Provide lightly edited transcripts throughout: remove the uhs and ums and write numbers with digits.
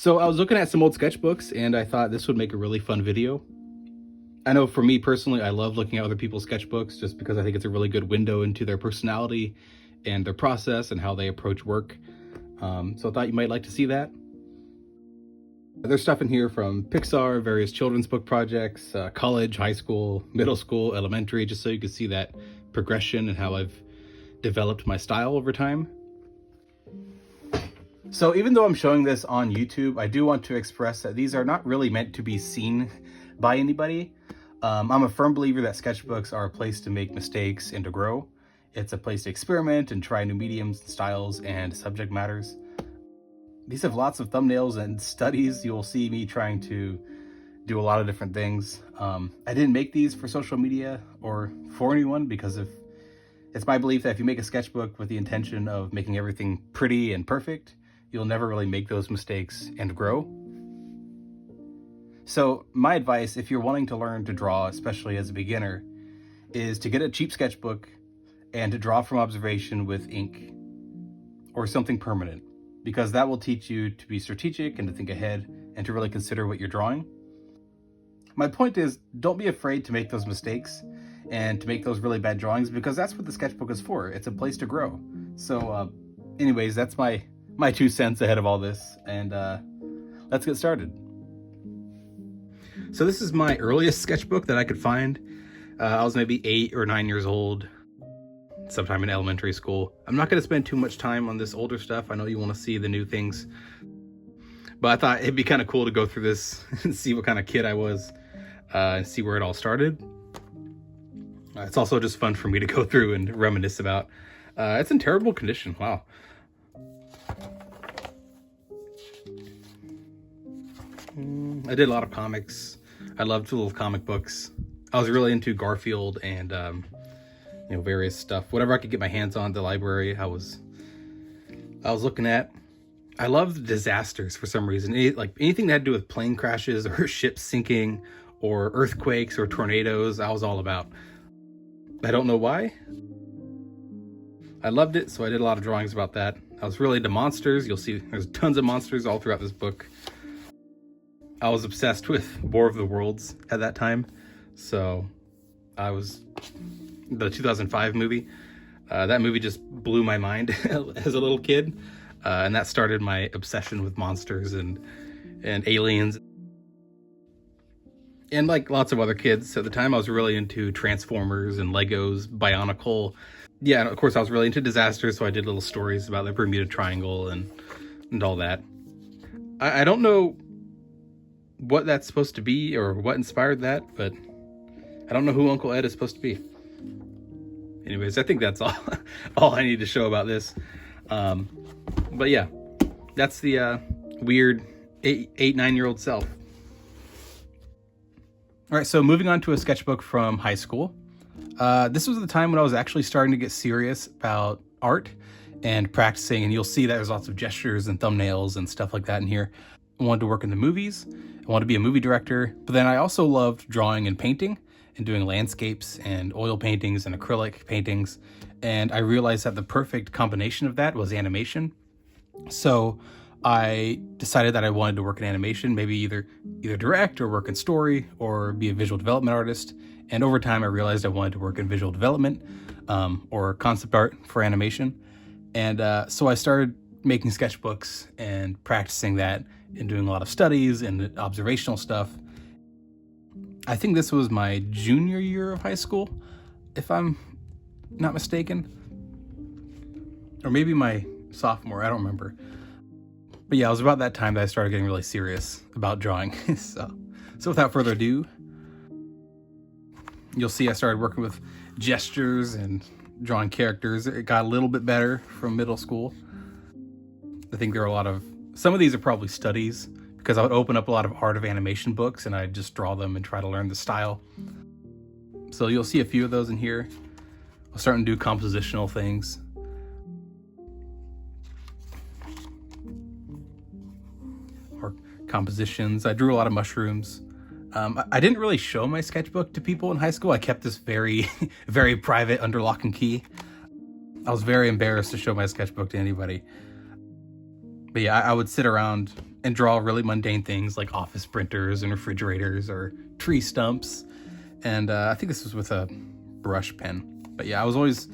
So I was looking at some old sketchbooks and I thought this would make a really fun video. I know for me personally, I love looking at other people's sketchbooks just because I think it's a really good window into their personality and their process and how they approach work. So I thought you might like to see that. There's stuff in here from Pixar, various children's book projects, college, high school, middle school, elementary, just so you can see that progression and how I've developed my style over time. So even though I'm showing this on YouTube, I do want to express that these are not really meant to be seen by anybody. I'm a firm believer that sketchbooks are a place to make mistakes and to grow. It's a place to experiment and try new mediums, styles, and subject matters. These have lots of thumbnails and studies. You'll see me trying to do a lot of different things. I didn't make these for social media or for anyone because it's my belief that if you make a sketchbook with the intention of making everything pretty and perfect, you'll never really make those mistakes and grow. So my advice, if you're wanting to learn to draw, especially as a beginner, is to get a cheap sketchbook and to draw from observation with ink or something permanent, because that will teach you to be strategic and to think ahead and to really consider what you're drawing. My point is, don't be afraid to make those mistakes and to make those really bad drawings, because that's what the sketchbook is for. It's a place to grow. So anyways, that's my 2 cents ahead of all this, and let's get started. So this is my earliest sketchbook that I could find. I was maybe 8 or 9 years old, sometime in elementary school. I'm not going to spend too much time on this older stuff. I know you want to see the new things, but I thought it'd be kind of cool to go through this and see what kind of kid I was, and see where it all started. It's also just fun for me to go through and reminisce about. It's in terrible condition. Wow. I did a lot of comics. I loved little comic books. I was really into Garfield and various stuff. Whatever I could get my hands on at the library, I was looking at. I loved disasters for some reason. Anything that had to do with plane crashes or ships sinking or earthquakes or tornadoes, I was all about. I don't know why. I loved it, so I did a lot of drawings about that. I was really into monsters. You'll see there's tons of monsters all throughout this book. I was obsessed with War of the Worlds at that time. So I was the 2005 movie. That movie just blew my mind as a little kid. And that started my obsession with monsters and aliens. And like lots of other kids at the time, I was really into Transformers and Legos, Bionicle. Yeah, and of course I was really into disasters, so I did little stories about the Bermuda Triangle and all that. I don't know what that's supposed to be or what inspired that, but I don't know who Uncle Ed is supposed to be. Anyways, I think that's all I need to show about this. But yeah, that's the weird 9-year-old self. All right, so moving on to a sketchbook from high school. This was the time when I was actually starting to get serious about art and practicing, and you'll see that there's lots of gestures and thumbnails and stuff like that in here. I wanted to work in the movies. I wanted to be a movie director, but then I also loved drawing and painting and doing landscapes and oil paintings and acrylic paintings. And I realized that the perfect combination of that was animation. So I decided that I wanted to work in animation, maybe either direct or work in story or be a visual development artist. And over time, I realized I wanted to work in visual development or concept art for animation. And so I started making sketchbooks and practicing that and doing a lot of studies and observational stuff. I think this was my junior year of high school, if I'm not mistaken. Or maybe my sophomore, I don't remember. But yeah, it was about that time that I started getting really serious about drawing. So without further ado, you'll see I started working with gestures and drawing characters. It got a little bit better from middle school. I think there are some of these are probably studies, because I would open up a lot of art of animation books and I'd just draw them and try to learn the style. So you'll see a few of those in here. I'll start to do compositional things. Or compositions. I drew a lot of mushrooms. I didn't really show my sketchbook to people in high school. I kept this very, very private under lock and key. I was very embarrassed to show my sketchbook to anybody. But yeah, I would sit around and draw really mundane things like office printers and refrigerators or tree stumps. And I think this was with a brush pen. But yeah, I was always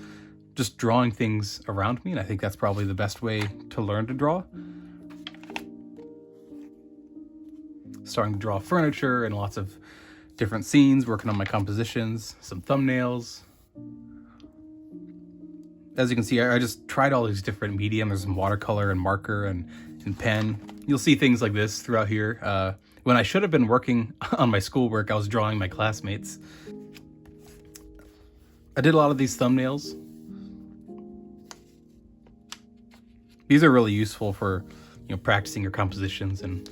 just drawing things around me, and I think that's probably the best way to learn to draw. Starting to draw furniture and lots of different scenes, working on my compositions, some thumbnails. As you can see, I just tried all these different medium. There's some watercolor and marker and pen. You'll see things like this throughout here. When I should have been working on my schoolwork, I was drawing my classmates. I did a lot of these thumbnails. These are really useful for, practicing your compositions, and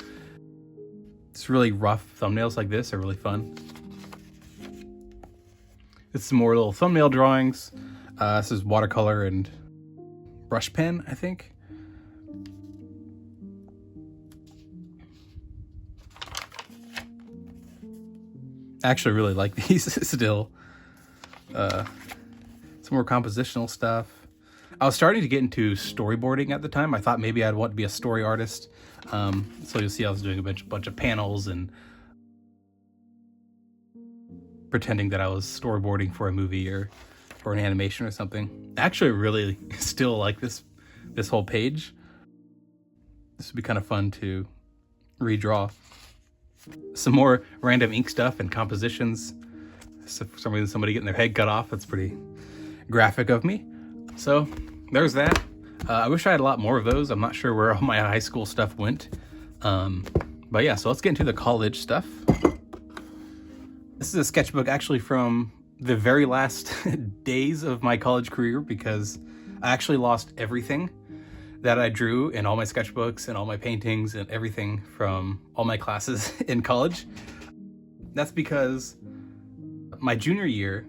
it's really rough thumbnails like this are really fun. It's some more little thumbnail drawings. This is watercolor and brush pen, I think. I actually really like these still. Some more compositional stuff. I was starting to get into storyboarding at the time. I thought maybe I'd want to be a story artist. So you'll see I was doing a bunch of panels and pretending that I was storyboarding for a movie or an animation or something. I actually really still like this whole page. This would be kind of fun to redraw. Some more random ink stuff and compositions. So for some reason, somebody getting their head cut off. That's pretty graphic of me. So there's that. I wish I had a lot more of those. I'm not sure where all my high school stuff went. But yeah, so let's get into the college stuff. This is a sketchbook actually from the very last days of my college career, because I actually lost everything that I drew in all my sketchbooks and all my paintings and everything from all my classes in college. That's because my junior year,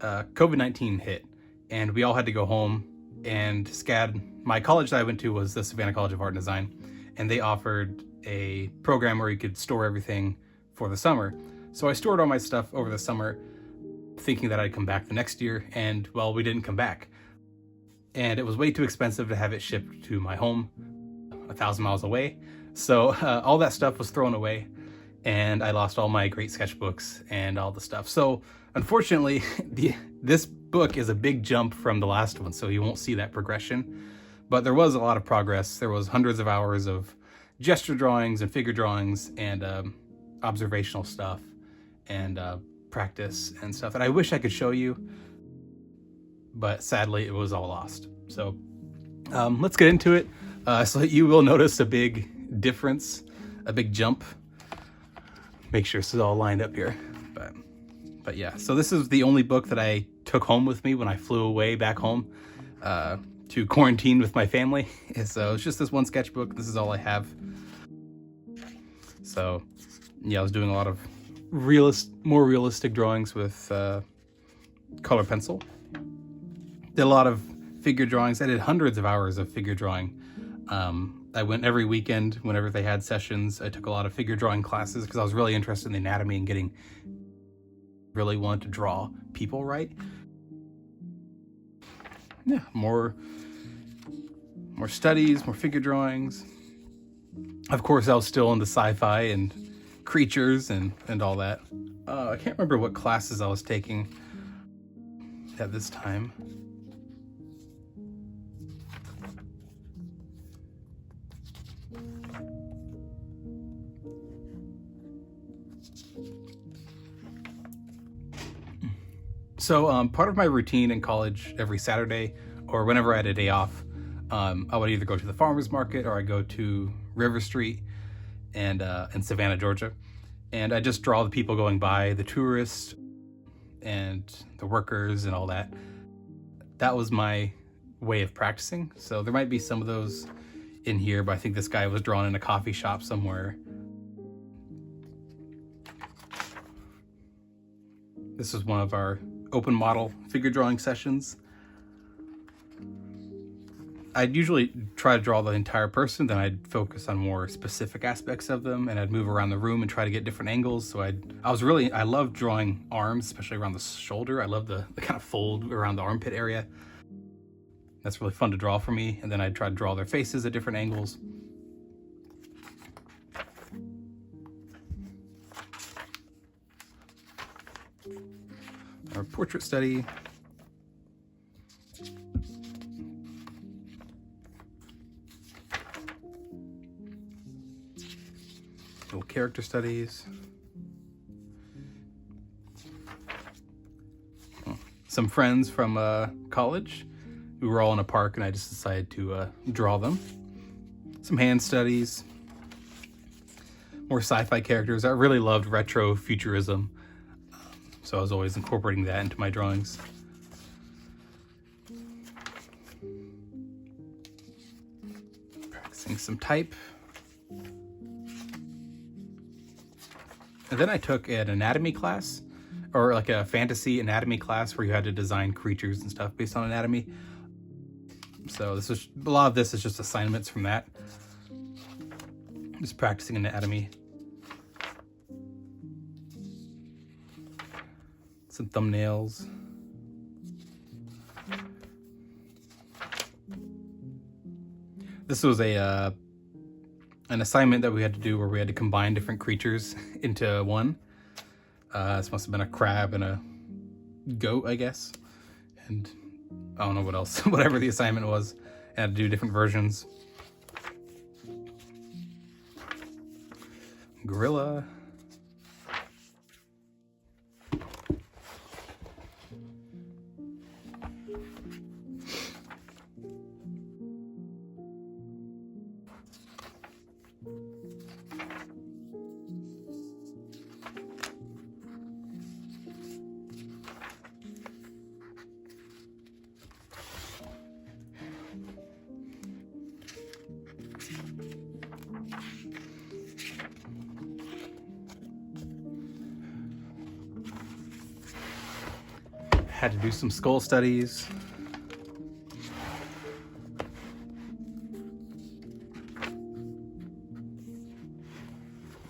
COVID-19 hit, and we all had to go home. And SCAD, my college that I went to was the Savannah College of Art and Design, and they offered a program where you could store everything for the summer. So I stored all my stuff over the summer, thinking that I'd come back the next year, and well, we didn't come back. And it was way too expensive to have it shipped to my home 1,000 miles away. So all that stuff was thrown away, and I lost all my great sketchbooks and all the stuff. So unfortunately, this book is a big jump from the last one, so you won't see that progression. But there was a lot of progress. There was hundreds of hours of gesture drawings and figure drawings and observational stuff and practice and stuff that I wish I could show you, but sadly it was all lost. So let's get into it. So you will notice a big difference, a big jump. Make sure this is all lined up here. But yeah, so this is the only book that I took home with me when I flew away back home to quarantine with my family. So it's just this one sketchbook. This is all I have. So yeah, I was doing a lot of more realistic drawings with color pencil. Did a lot of figure drawings. I did hundreds of hours of figure drawing. I went every weekend whenever they had sessions. I took a lot of figure drawing classes because I was really interested in the anatomy and really wanted to draw people right. Yeah, more studies, more figure drawings. Of course, I was still into sci-fi and creatures and all that. I can't remember what classes I was taking at this time. So part of my routine in college every Saturday or whenever I had a day off, I would either go to the farmer's market or I go to River Street and in Savannah, Georgia. And I just draw the people going by, the tourists and the workers and all that. That was my way of practicing. So there might be some of those in here, but I think this guy was drawn in a coffee shop somewhere. This is one of our open model figure drawing sessions. I'd usually try to draw the entire person, then I'd focus on more specific aspects of them, and I'd move around the room and try to get different angles. So I love drawing arms, especially around the shoulder. I love the kind of fold around the armpit area. That's really fun to draw for me. And then I'd try to draw their faces at different angles. Our portrait study. Little character studies. Some friends from college. We were all in a park and I just decided to draw them. Some hand studies. More sci-fi characters. I really loved retro futurism. So I was always incorporating that into my drawings. Practicing some type. And then I took an anatomy class, or like a fantasy anatomy class where you had to design creatures and stuff based on anatomy. So this is a lot of this is just assignments from that. Just practicing anatomy. Some thumbnails. This was an assignment that we had to do where we had to combine different creatures into one. This must have been a crab and a goat, I guess. And I don't know what else, whatever the assignment was. I had to do different versions. Gorilla. Had to do some skull studies.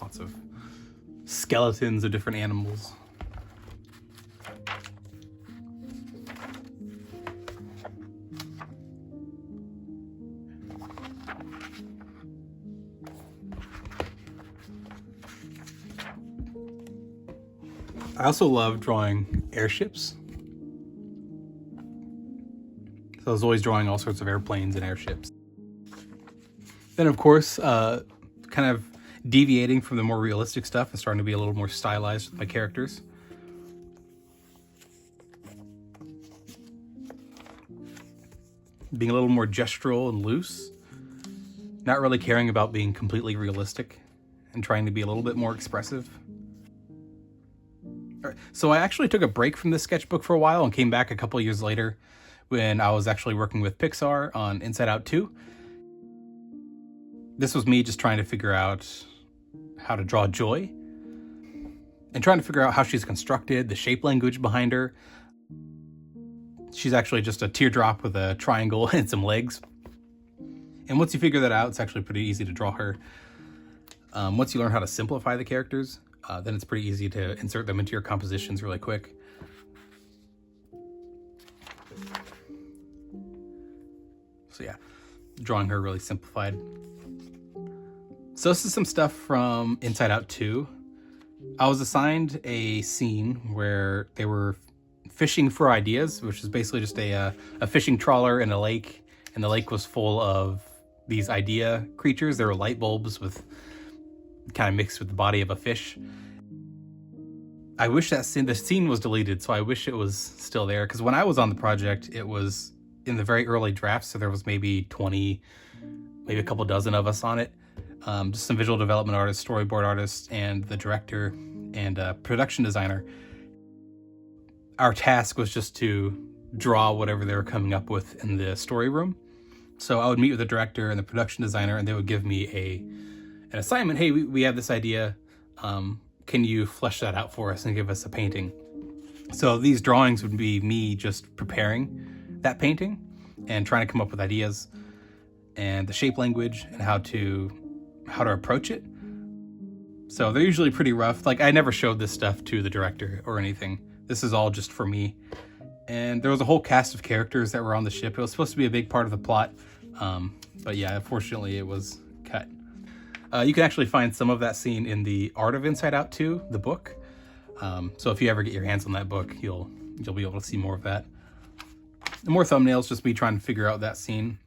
Lots of skeletons of different animals. I also love drawing airships. So I was always drawing all sorts of airplanes and airships. Then, of course, kind of deviating from the more realistic stuff and starting to be a little more stylized with my characters. Being a little more gestural and loose. Not really caring about being completely realistic and trying to be a little bit more expressive. All right, so I actually took a break from this sketchbook for a while and came back a couple years later when I was actually working with Pixar on Inside Out 2. This was me just trying to figure out how to draw Joy and trying to figure out how she's constructed, the shape language behind her. She's actually just a teardrop with a triangle and some legs. And once you figure that out, it's actually pretty easy to draw her. Once you learn how to simplify the characters, then it's pretty easy to insert them into your compositions really quick. So yeah, drawing her really simplified. So this is some stuff from Inside Out 2. I was assigned a scene where they were fishing for ideas, which is basically just a fishing trawler in a lake, and the lake was full of these idea creatures. There were light bulbs with kind of mixed with the body of a fish. I wish the scene was deleted, so I wish it was still there, because when I was on the project, it was in the very early drafts, so there was maybe 20, maybe a couple dozen of us on it. Just some visual development artists, storyboard artists, and the director and production designer. Our task was just to draw whatever they were coming up with in the story room. So I would meet with the director and the production designer, and they would give me an assignment. Hey, we have this idea. Can you flesh that out for us and give us a painting? So these drawings would be me just preparing that painting and trying to come up with ideas and the shape language and how to approach it. So they're usually pretty rough. Like, I never showed this stuff to the director or anything. This is all just for me. And there was a whole cast of characters that were on the ship. It was supposed to be a big part of the plot. But yeah, unfortunately it was cut. You can actually find some of that scene in the Art of Inside Out 2, the book. So if you ever get your hands on that book, you'll you'll be able to see more of that. The more thumbnails, just me trying to figure out that scene.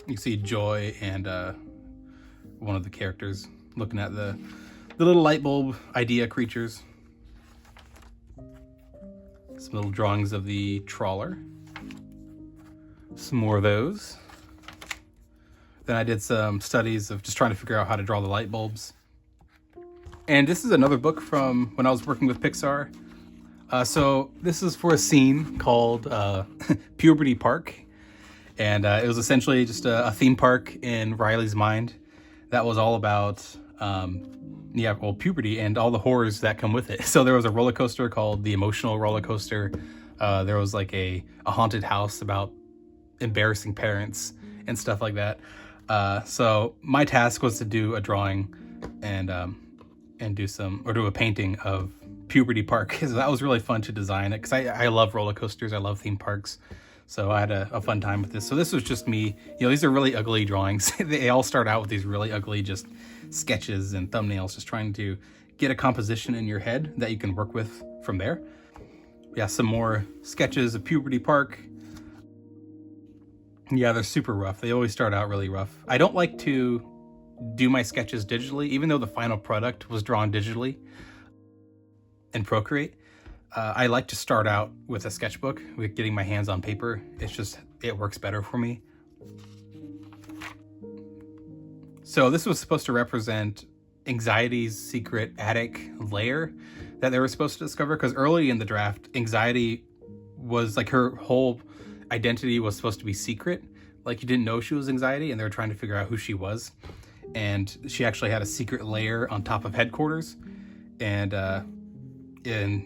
You see Joy and one of the characters looking at the little light bulb idea creatures. Some little drawings of the trawler. Some more of those. Then I did some studies of just trying to figure out how to draw the light bulbs. And this is another book from when I was working with Pixar. So this is for a scene called Puberty Park. And it was essentially just a theme park in Riley's mind that was all about, puberty and all the horrors that come with it. So there was a roller coaster called the Emotional Roller Coaster. There was like a haunted house about embarrassing parents and stuff like that. So my task was to do a drawing and do a painting of Puberty Park. So that was really fun to design it because I love roller coasters. I love theme parks. So I had a fun time with this. So this was just me. These are really ugly drawings. They all start out with these really ugly just sketches and thumbnails, just trying to get a composition in your head that you can work with from there. Yeah, some more sketches of Puberty Park. Yeah, they're super rough. They always start out really rough. I don't like to do my sketches digitally, even though the final product was drawn digitally in Procreate. I like to start out with a sketchbook, with getting my hands on paper. It works better for me. So this was supposed to represent Anxiety's secret attic lair that they were supposed to discover, because early in the draft, Anxiety was like, her whole identity was supposed to be secret. Like, you didn't know she was Anxiety, and they were trying to figure out who she was. And she actually had a secret lair on top of headquarters. And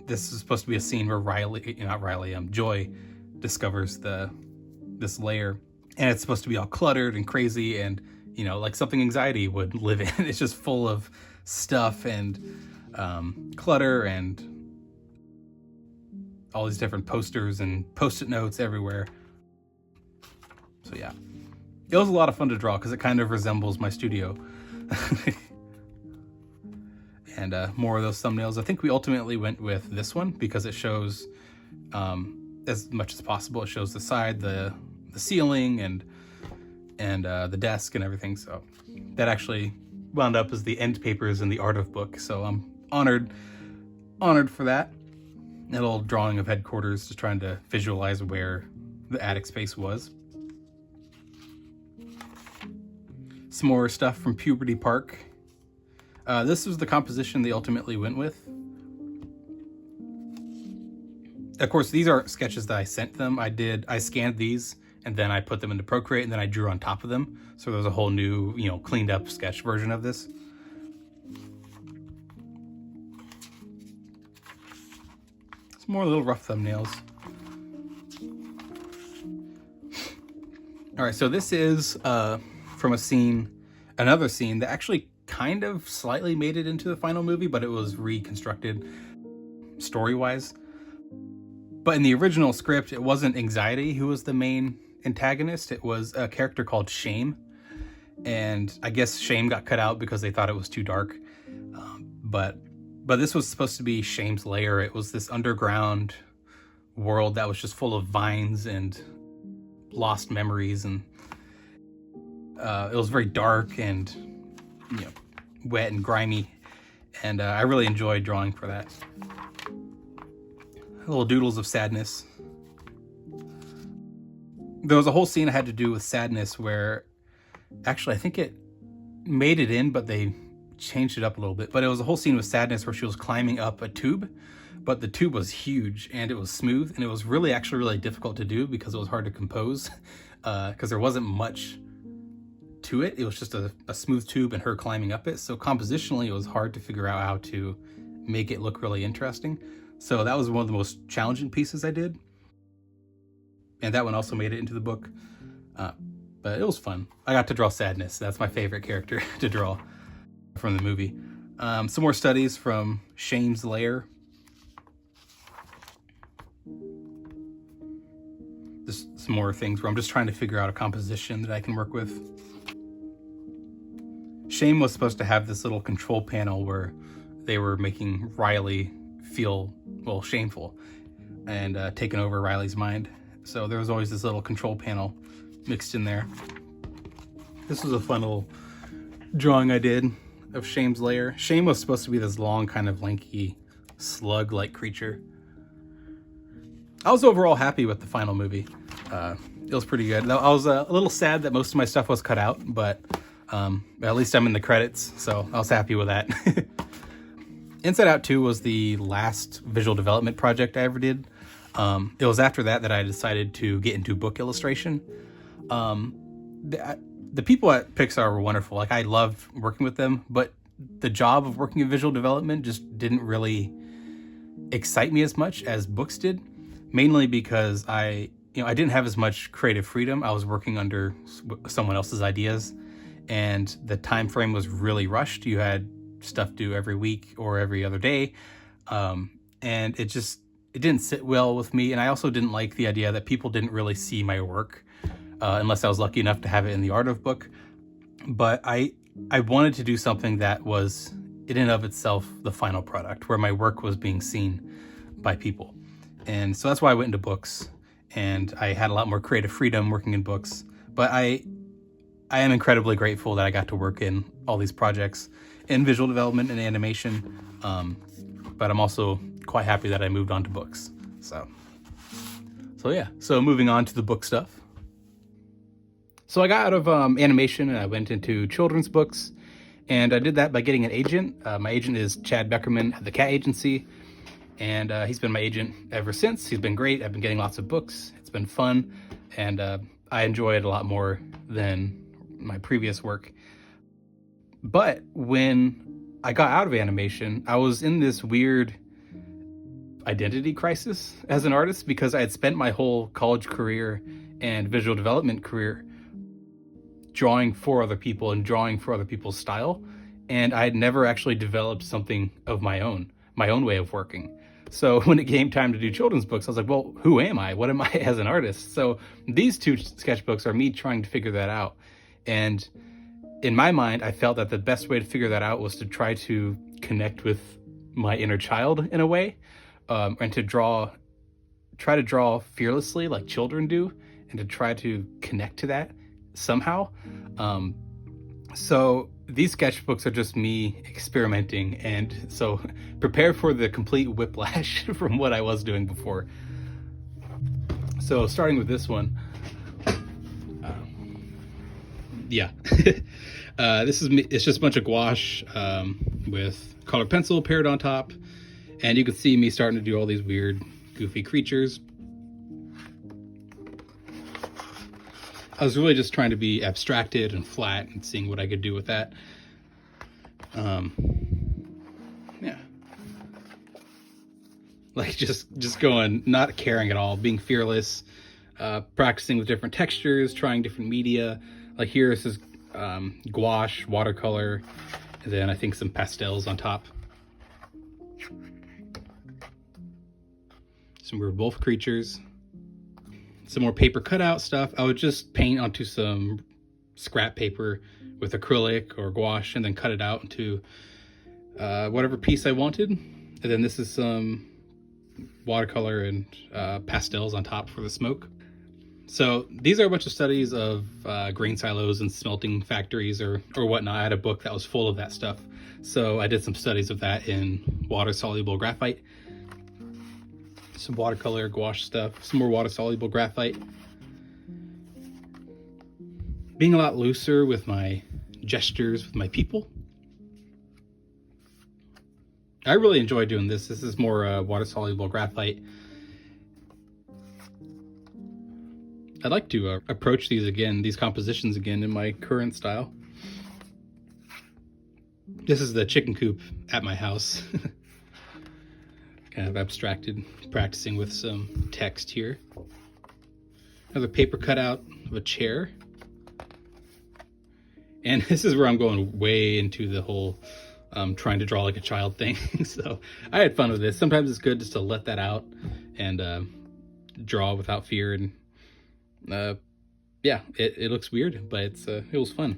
this is supposed to be a scene where Joy discovers this lair, and it's supposed to be all cluttered and crazy, and like something Anxiety would live in. It's just full of stuff and clutter and all these different posters and post-it notes everywhere. So yeah, it was a lot of fun to draw because it kind of resembles my studio. And more of those thumbnails. I think we ultimately went with this one because it shows as much as possible. It shows the side, the ceiling, and the desk and everything. So that actually wound up as the end papers in the art of book. So I'm honored for that. A little drawing of headquarters, just trying to visualize where the attic space was. Some more stuff from Puberty Park. This was the composition they ultimately went with. Of course, these are sketches that I sent them. I scanned these and then I put them into Procreate and then I drew on top of them. So there's a whole new, cleaned up sketch version of this. Some more little rough thumbnails. All right, so this is from another scene that actually kind of slightly made it into the final movie, but it was reconstructed story-wise. But in the original script, it wasn't Anxiety who was the main antagonist. It was a character called Shame. And I guess Shame got cut out because they thought it was too dark. But this was supposed to be Shame's lair. It was this underground world that was just full of vines and lost memories. And it was very dark and wet and grimy, and I really enjoyed drawing for that. Little doodles of sadness. There was a whole scene I had to do with sadness where actually I think it made it in, but they changed it up a little bit. But it was a whole scene with sadness where she was climbing up a tube, but the tube was huge and it was smooth, and it was actually really difficult to do because it was hard to compose because there wasn't much to it. It was just a smooth tube and her climbing up it. So compositionally, it was hard to figure out how to make it look really interesting. So that was one of the most challenging pieces I did. And that one also made it into the book. But it was fun. I got to draw sadness. That's my favorite character to draw from the movie. Some more studies from Shame's lair. Just some more things where I'm just trying to figure out a composition that I can work with. Shame was supposed to have this little control panel where they were making Riley feel, well, shameful and taken over Riley's mind. So there was always this little control panel mixed in there. This was a fun little drawing I did of Shame's lair. Shame was supposed to be this long, kind of lanky, slug-like creature. I was overall happy with the final movie. It was pretty good. I was a little sad that most of my stuff was cut out, but at least I'm in the credits, so I was happy with that. Inside Out 2 was the last visual development project I ever did. It was after that I decided to get into book illustration. The people at Pixar were wonderful. Like, I loved working with them, but the job of working in visual development just didn't really excite me as much as books did, mainly because I didn't have as much creative freedom. I was working under someone else's ideas, and the time frame was really rushed. You had stuff due every week or every other day, and it didn't sit well with me. And I also didn't like the idea that people didn't really see my work unless I was lucky enough to have it in the art of book. But I wanted to do something that was in and of itself the final product, where my work was being seen by people. And so that's why I went into books, and I had a lot more creative freedom working in books. But I am incredibly grateful that I got to work in all these projects in visual development and animation. But I'm also quite happy that I moved on to books. So yeah. So moving on to the book stuff. So I got out of animation and I went into children's books, and I did that by getting an agent. My agent is Chad Beckerman at the Cat Agency, and he's been my agent ever since. He's been great. I've been getting lots of books. It's been fun, and I enjoy it a lot more than my previous work. But when I got out of animation, I was in this weird identity crisis as an artist, because I had spent my whole college career and visual development career drawing for other people and drawing for other people's style, and I had never actually developed something of my own way of working. So when it came time to do children's books, I was like, well, who am I? What am I as an artist? So these two sketchbooks are me trying to figure that out. And in my mind, I felt that the best way to figure that out was to try to connect with my inner child in a way, and to try to draw fearlessly like children do, and to try to connect to that somehow. So these sketchbooks are just me experimenting, and so prepare for the complete whiplash from what I was doing before. So starting with this one, this is me. It's just a bunch of gouache with colored pencil paired on top, and you can see me starting to do all these weird, goofy creatures. I was really just trying to be abstracted and flat and seeing what I could do with that. Like just going, not caring at all, being fearless, practicing with different textures, trying different media. Like here, this is gouache, watercolor, and then I think some pastels on top. Some weird wolf creatures. Some more paper cutout stuff. I would just paint onto some scrap paper with acrylic or gouache, and then cut it out into whatever piece I wanted. And then this is some watercolor and pastels on top for the smoke. So these are a bunch of studies of grain silos and smelting factories or whatnot. I had a book that was full of that stuff. So I did some studies of that in water-soluble graphite. Some watercolor gouache stuff, some more water-soluble graphite. Being a lot looser with my gestures with my people. I really enjoy doing this. This is more water-soluble graphite. I'd like to approach these compositions again in my current style. This is the chicken coop at my house. Kind of abstracted, practicing with some text here. Another paper cutout of a chair. And this is where I'm going way into the whole trying to draw like a child thing. So I had fun with this. Sometimes it's good just to let that out and draw without fear. And it looks weird, but it was fun.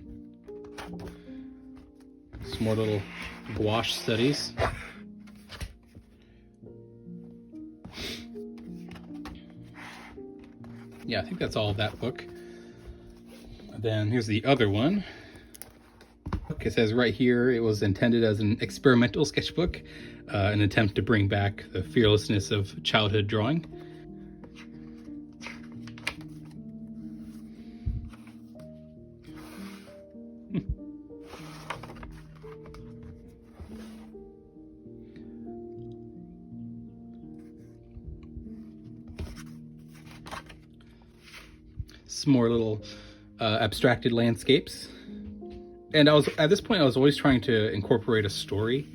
Some more little gouache studies. yeah, I think that's all of that book. Then here's the other one. It says right here, it was intended as an experimental sketchbook, an attempt to bring back the fearlessness of childhood drawing. Some more little abstracted landscapes. And at this point I was always trying to incorporate a story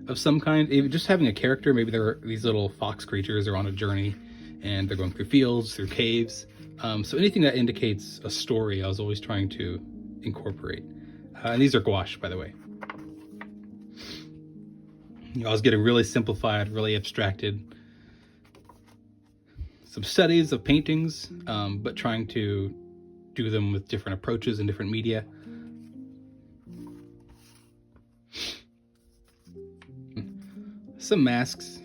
of some kind. Even just having a character, maybe they're these little fox creatures are on a journey and they're going through fields, through caves. So anything that indicates a story, I was always trying to incorporate. And these are gouache, by the way. I was getting really simplified, really abstracted. Some studies of paintings, but trying to do them with different approaches and different media. Some masks.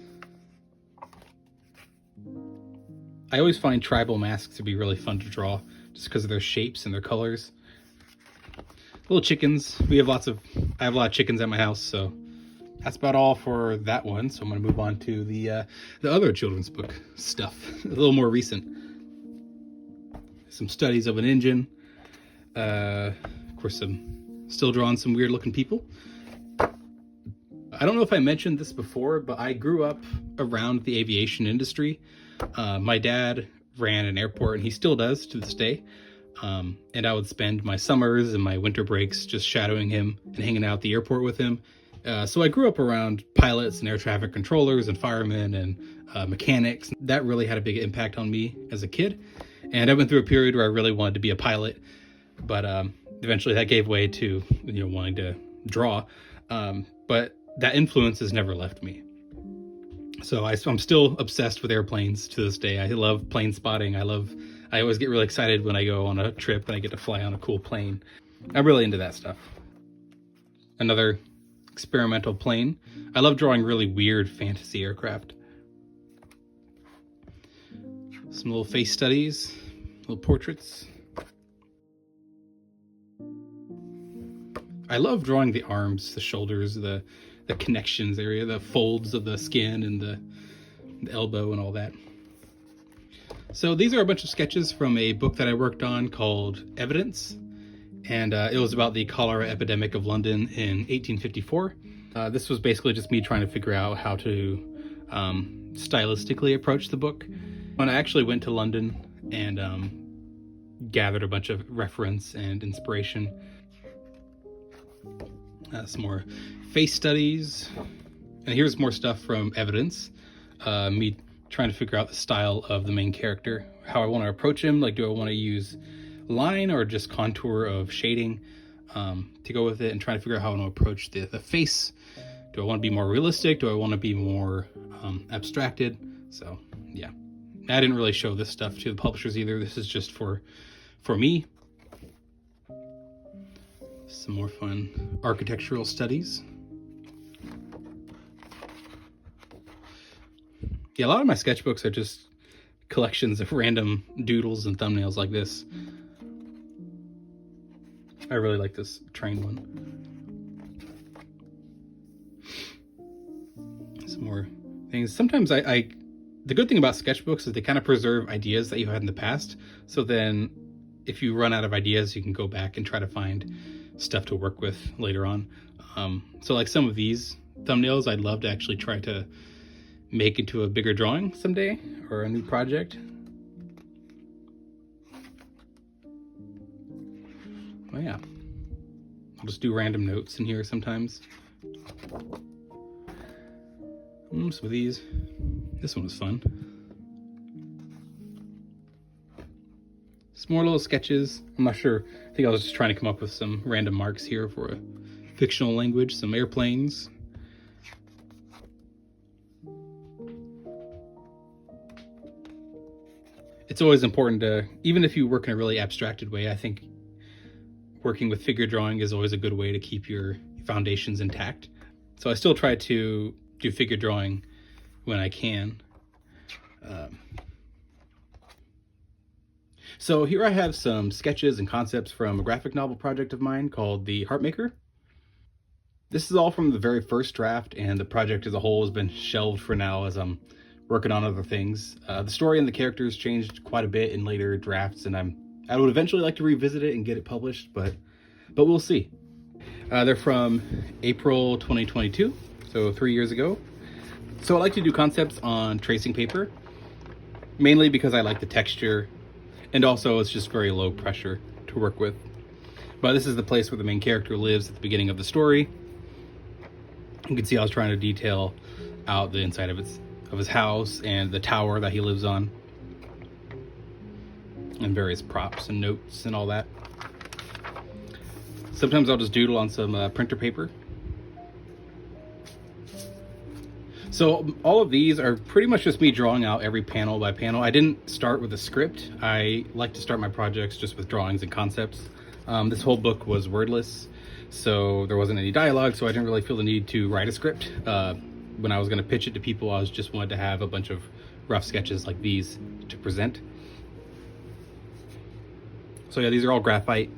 I always find tribal masks to be really fun to draw just because of their shapes and their colors. Little chickens. I have a lot of chickens at my house, so that's about all for that one. So I'm going to move on to the other children's book stuff, a little more recent. Some studies of an engine. Of course, still drawing some weird looking people. I don't know if I mentioned this before, but I grew up around the aviation industry. My dad ran an airport, and he still does to this day. And I would spend my summers and my winter breaks just shadowing him and hanging out at the airport with him. So I grew up around pilots and air traffic controllers and firemen and mechanics. That really had a big impact on me as a kid. And I went through a period where I really wanted to be a pilot, but eventually that gave way to wanting to draw. But that influence has never left me. So I'm still obsessed with airplanes to this day. I love plane spotting. I always get really excited when I go on a trip and I get to fly on a cool plane. I'm really into that stuff. Another experimental plane. I love drawing really weird fantasy aircraft. Some little face studies, little portraits. I love drawing the arms, the shoulders, the connections area, the folds of the skin and the elbow and all that. So these are a bunch of sketches from a book that I worked on called Evidence. And it was about the cholera epidemic of London in 1854. This was basically just me trying to figure out how to stylistically approach the book. When I actually went to London and gathered a bunch of reference and inspiration. Some more face studies. And here's more stuff from Evidence. Me trying to figure out the style of the main character, how I want to approach him. Like, do I want to use line or just contour of shading to go with it, and trying to figure out how I want to approach the face. Do I want to be more realistic? Do I want to be more abstracted? So yeah, I didn't really show this stuff to the publishers either. This is just for me. Some more fun architectural studies. Yeah, a lot of my sketchbooks are just collections of random doodles and thumbnails like this. I really like this train one. Some more things. Sometimes the good thing about sketchbooks is they kind of preserve ideas that you had in the past. So then if you run out of ideas, you can go back and try to find stuff to work with later on. So like some of these thumbnails, I'd love to actually try to make into a bigger drawing someday or a new project. Oh yeah, I'll just do random notes in here sometimes. Some of these. This one was fun. Some more little sketches. I'm not sure. I think I was just trying to come up with some random marks here for a fictional language. Some airplanes. It's always important to, even if you work in a really abstracted way, I think working with figure drawing is always a good way to keep your foundations intact. So I still try to do figure drawing when I can. So here I have some sketches and concepts from a graphic novel project of mine called The Heartmaker. This is all from the very first draft, and the project as a whole has been shelved for now as I'm working on other things. The story and the characters changed quite a bit in later drafts, and I would eventually like to revisit it and get it published, but we'll see. They're from April 2022, so 3 years ago. So I like to do concepts on tracing paper, mainly because I like the texture, and also it's just very low pressure to work with. But this is the place where the main character lives at the beginning of the story. You can see I was trying to detail out the inside of his house and the tower that he lives on, and various props and notes and all that. Sometimes I'll just doodle on some printer paper. So all of these are pretty much just me drawing out every panel by panel. I didn't start with a script. I like to start my projects just with drawings and concepts. This whole book was wordless, so there wasn't any dialogue, so I didn't really feel the need to write a script. When I was going to pitch it to people, I just wanted to have a bunch of rough sketches like these to present. So yeah, these are all graphite.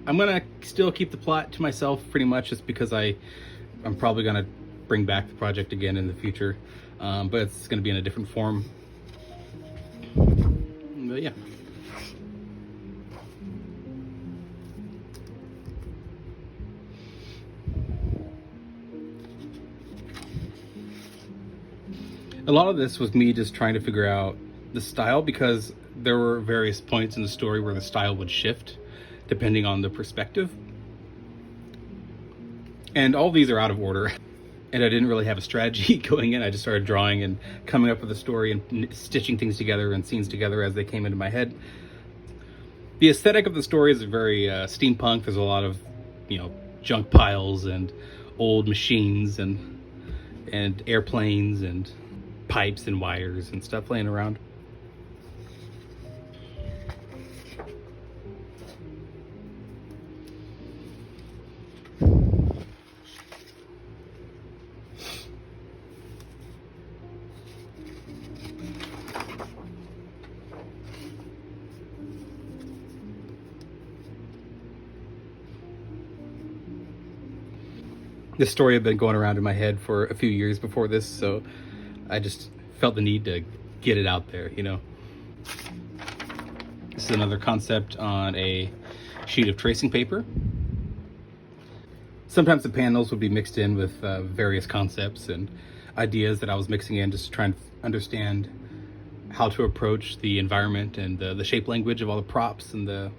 I'm going to still keep the plot to myself pretty much, just because I'm probably going to bring back the project again in the future, but it's going to be in a different form. But yeah. A lot of this was me just trying to figure out the style, because there were various points in the story where the style would shift depending on the perspective. And all these are out of order. And I didn't really have a strategy going in. I just started drawing and coming up with a story and stitching things together and scenes together as they came into my head. The aesthetic of the story is very steampunk. There's a lot of, junk piles and old machines and airplanes and pipes and wires and stuff laying around. This story had been going around in my head for a few years before this, so I just felt the need to get it out there, This is another concept on a sheet of tracing paper. Sometimes the panels would be mixed in with various concepts and ideas that I was mixing in, just trying to understand how to approach the environment and the shape language of all the props and the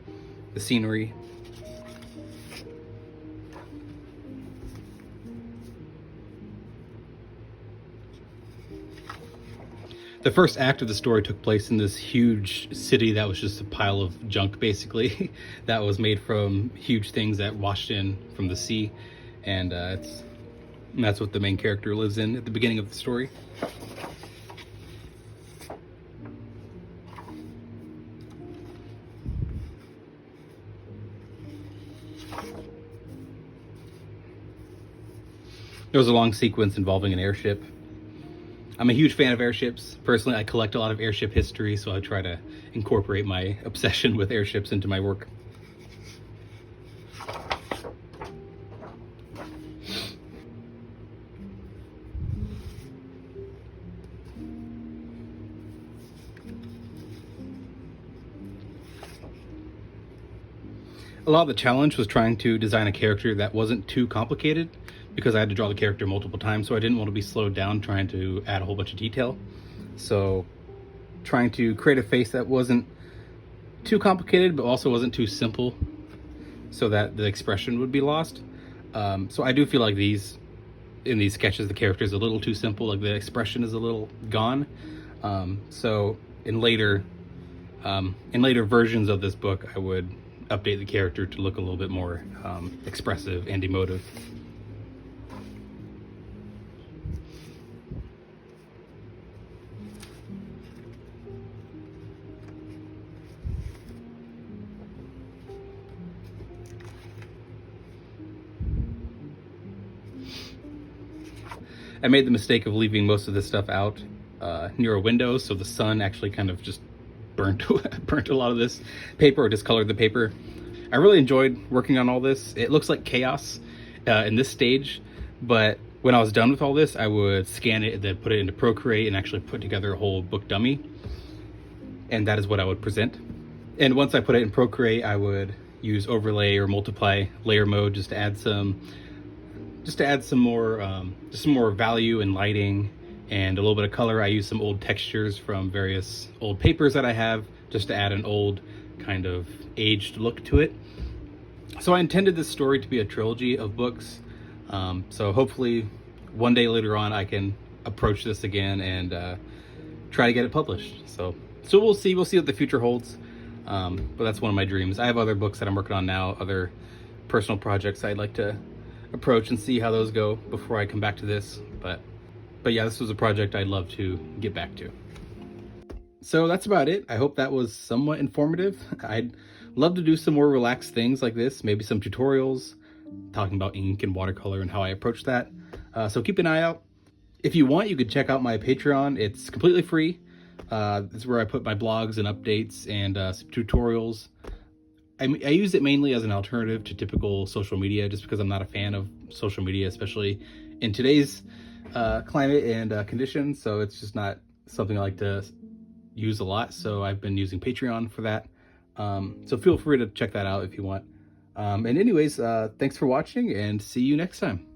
scenery. The first act of the story took place in this huge city that was just a pile of junk, basically, that was made from huge things that washed in from the sea, and that's what the main character lives in at the beginning of the story. There was a long sequence involving an airship. I'm a huge fan of airships. Personally, I collect a lot of airship history, so I try to incorporate my obsession with airships into my work. A lot of the challenge was trying to design a character that wasn't too complicated, because I had to draw the character multiple times, so I didn't want to be slowed down trying to add a whole bunch of detail. So trying to create a face that wasn't too complicated, but also wasn't too simple, so that the expression would be lost. So I do feel like in these sketches, the character is a little too simple, like the expression is a little gone. So in later versions of this book, I would update the character to look a little bit more expressive and emotive. I made the mistake of leaving most of this stuff out near a window, so the sun actually kind of just burnt burnt a lot of this paper or discolored the paper. I really enjoyed working on all this. It looks like chaos in this stage, but when I was done with all this, I would scan it and then put it into Procreate and actually put together a whole book dummy. And that is what I would present. And once I put it in Procreate, I would use overlay or multiply layer mode just to add some more value and lighting and a little bit of color. I use some old textures from various old papers that I have just to add an old kind of aged look to it. So I intended this story to be a trilogy of books. So hopefully one day later on I can approach this again and try to get it published. So we'll see what the future holds. But that's one of my dreams. I have other books that I'm working on now, other personal projects I'd like to approach and see how those go before I come back to this. But yeah, this was a project I'd love to get back to. So that's about it. I hope that was somewhat informative. I'd love to do some more relaxed things like this, maybe some tutorials talking about ink and watercolor and how I approach that. So keep an eye out. If you want, you could check out my Patreon. It's completely free. This is where I put my blogs and updates and some tutorials. I use it mainly as an alternative to typical social media, just because I'm not a fan of social media, especially in today's climate and conditions. So it's just not something I like to use a lot. So I've been using Patreon for that. So feel free to check that out if you want. And anyways, thanks for watching and see you next time.